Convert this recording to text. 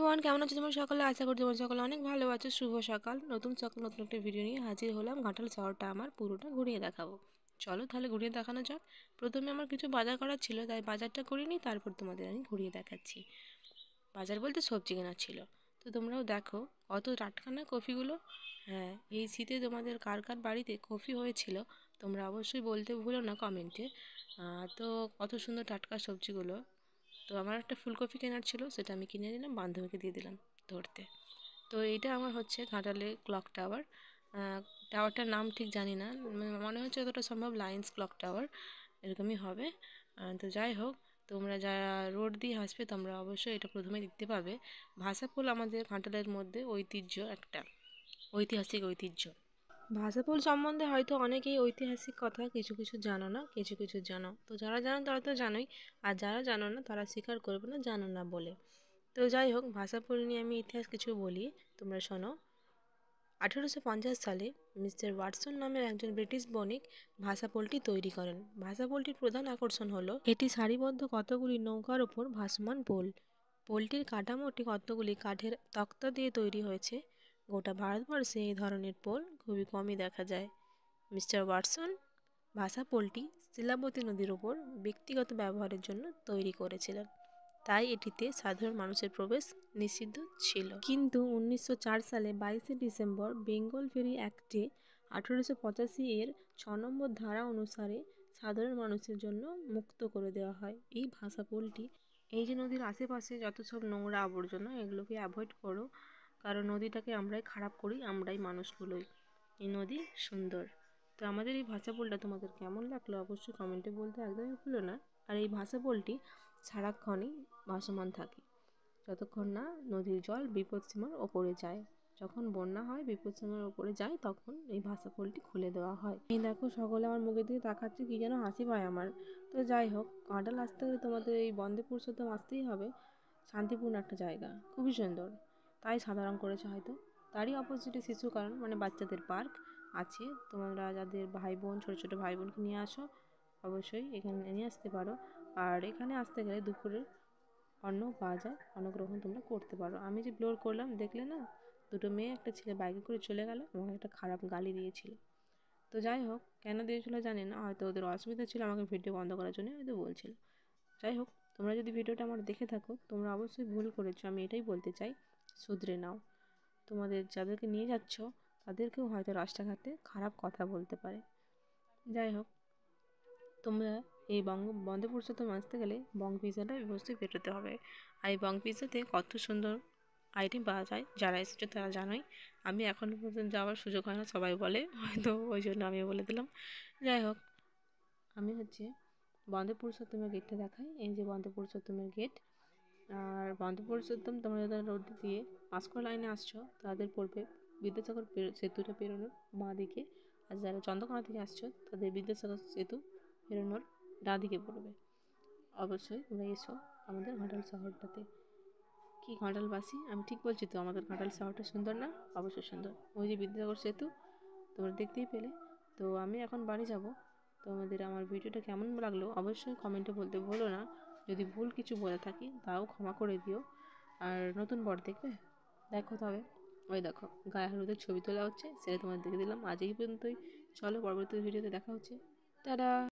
Everyone, কেমন আছো তোমরা সকালে? আশা করি তোমরা সকালে অনেক ভালো আছো। শুভ সকাল। নতুন সকাল, নতুন একটা ভিডিও নিয়ে হাজির হলাম। ঘাটাল শহরটা আমার পুরোটা ঘুরিয়ে দেখাবো। চলো তাহলে ঘুরিয়ে দেখানো যাক। প্রথমে আমার কিছু বাজার করার ছিল, তাই বাজারটা করে নিই, তারপর তোমাদের আমি ঘুরিয়ে দেখাচ্ছি। বাজার বলতে সবজি কেনার ছিল। তো তোমরাও দেখো কত টাটকা না কফিগুলো। হ্যাঁ, এই শীতে তোমাদের কার কার বাড়িতে কফি হয়েছিল তোমরা অবশ্যই বলতে ভুলো না কমেন্টে। তো কত সুন্দর টাটকা সবজিগুলো। তো আমার একটা ফুলকপি কেনার ছিল, সেটা আমি কিনে নিলাম, বান্ধবীকে দিয়ে দিলাম ধরতে। তো এইটা আমার হচ্ছে ঘাটালে ক্লক টাওয়ার। টাওয়ারটার নাম ঠিক জানি না, মনে হচ্ছে যতটা সম্ভব লায়ন্স ক্লক টাওয়ার এরকমই হবে। তো যাই হোক, তোমরা যারা রোড দিয়ে আসবে তোমরা অবশ্যই এটা প্রথমে দেখতে পাবে। ভাষাপোল আমাদের ঘাটালের মধ্যে ঐতিহ্য, একটা ঐতিহাসিক ঐতিহ্য। ভাষাপোল সম্বন্ধে হয়তো অনেকেই ঐতিহাসিক কথা কিছু কিছু জানো না, কিছু কিছু জানো। তো যারা জানো তারা তো জানোই, আর যারা জানো না তারা স্বীকার করবে না জানো না বলে। তো যাই হোক, ভাষাপোল নিয়ে আমি ইতিহাস কিছু বলি, তোমরা শোনো। 1850 সালে মিস্টার ওয়াটসন নামের একজন ব্রিটিশ বণিক ভাষাপোলটি তৈরি করেন। ভাষাপোলটির প্রধান আকর্ষণ হলো এটি সারিবদ্ধ কতগুলি নৌকার ওপর ভাসমান পোল। পোলটির কাঠামোটি কতগুলি কাঠের তক্তা দিয়ে তৈরি হয়েছে। গোটা ভারতবর্ষে এই ধরনের পোল খুবই কমই দেখা যায়। মিস্টার ওয়াটসন ভাষাপোলটি শিলাবতী নদীর ওপর ব্যক্তিগত ব্যবহারের জন্য তৈরি করেছিলেন, তাই এটিতে সাধারণ মানুষের প্রবেশ নিষিদ্ধ ছিল। কিন্তু 1904 সালে 22শে ডিসেম্বর বেঙ্গল ফেরি অ্যাক্টে 1885 এর 6 নম্বর ধারা অনুসারে সাধারণ মানুষের জন্য মুক্ত করে দেওয়া হয় এই ভাষাপোলটি। এই যে নদীর আশেপাশে যত সব নোংরা আবর্জনা, এগুলোকে অ্যাভয়েড করো, কারণ নদীটাকে আমরাই খারাপ করি, আমরাই মানুষগুলোই। এই নদী সুন্দর। তো আমাদের এই ভাষাপোলটা তোমাদের কেমন লাগলো অবশ্যই কমেন্টে বলতে একদমই ভুলো না। আর এই ভাষাপোলটি সারাক্ষণই ভাসমান থাকে যতক্ষণ না নদীর জল বিপদসীমার ওপরে যায়। যখন বন্যা হয়, বিপদসীমার ওপরে যায়, তখন এই ভাষাপোলটি খুলে দেওয়া হয়। এই দেখো সকলে আমার মুখের দিকে তাকাচ্ছে, কি যেন হাসি পায় আমার। তো যাই হোক, ঘাটাল আসতে গেলে তোমাদের এই বন্দে পুরুষোত্তম আসতেই হবে। শান্তিপূর্ণ একটা জায়গা, খুবই সুন্দর, তাই সাধারণ করেছে হয়তো। তারই অপোজিটে শিশু কারণ মানে বাচ্চাদের পার্ক আছে। তোমরা যাদের ভাই বোন, ছোটো ছোটো ভাই বোনকে নিয়ে আসো, অবশ্যই এখানে নিয়ে আসতে পারো। আর এখানে আসতে গেলে দুপুরের অন্ন পাওয়া যায়, অন্নগ্রহণ তোমরা করতে পারো। আমি যে ব্লোর করলাম দেখলে না, দুটো মেয়ে একটা ছেলে বাইকে করে চলে গেল, আমাকে একটা খারাপ গালি দিয়েছিল। তো যাই হোক, কেন দিয়েছিল জানি না, হয়তো ওদের অসুবিধা ছিল আমাকে ভিডিও বন্ধ করার জন্য হয়তো বলছিল। যাই হোক, তোমরা যদি ভিডিওটা আমার দেখে থাকো তোমরা অবশ্যই ভুল করেছো, আমি এটাই বলতে চাই, শুধরে নাও। তোমাদের যাদেরকে নিয়ে যাচ্ছ তাদেরকেও হয়তো রাস্তাঘাটে খারাপ কথা বলতে পারে। যাই হোক, তোমরা এই বন্দে পুরুষোত্তম আসতে গেলে বং পিৎজাটা অবশ্যই পেরোতে হবে। আর এই বং পিৎজাতে কত সুন্দর আইটেম পাওয়া যায়, যারা এসেছো তারা জানোই। আমি এখনও পর্যন্ত যাওয়ার সুযোগ হয় না, সবাই বলে, হয়তো ওই জন্য আমি বলে দিলাম। যাই হোক, আমি হচ্ছে বন্দে পুরুষোত্তমের গেটটা দেখাই। এই যে বন্দে পুরুষোত্তমের গেট। আর বন্দে পুরুষোত্তম তোমরা যারা রোড দিয়ে মাস্কো লাইনে আসছো তাদের পড়বে বিদ্যাসাগর সেতুটা পেরোনোর বাঁ দিকে। আর যারা চন্দ্রকোনা থেকে আসছো তাদের বিদ্যাসাগর সেতু পেরোনোর ডাঁ দিকে পড়বে। অবশ্যই তোমরা এসো আমাদের ঘাটাল শহরটাতে। কি ঘাটালবাসী, আমি ঠিক বলছি তো? আমাদের ঘাটাল শহরটা সুন্দর না? অবশ্যই সুন্দর। ওই যে বিদ্যাসাগর সেতু তোমরা দেখতেই পেলে। তো আমি এখন বাড়ি যাব। তোমাদের আমার ভিডিওটা কেমন লাগলো অবশ্যই কমেন্টে বলতে ভুলো না। যদি ভুল কিছু বলে থাকি তাও ক্ষমা করে দিও। আর নতুন বর দেখবে, দেখো তবে। ওই দেখো গায়ে হলুদের ছবি তোলা হচ্ছে, সেটা তোমার দেখে দিলাম। আজ এই পর্যন্তই, চলো পরবর্তী ভিডিওতে দেখা হচ্ছে। টাটা।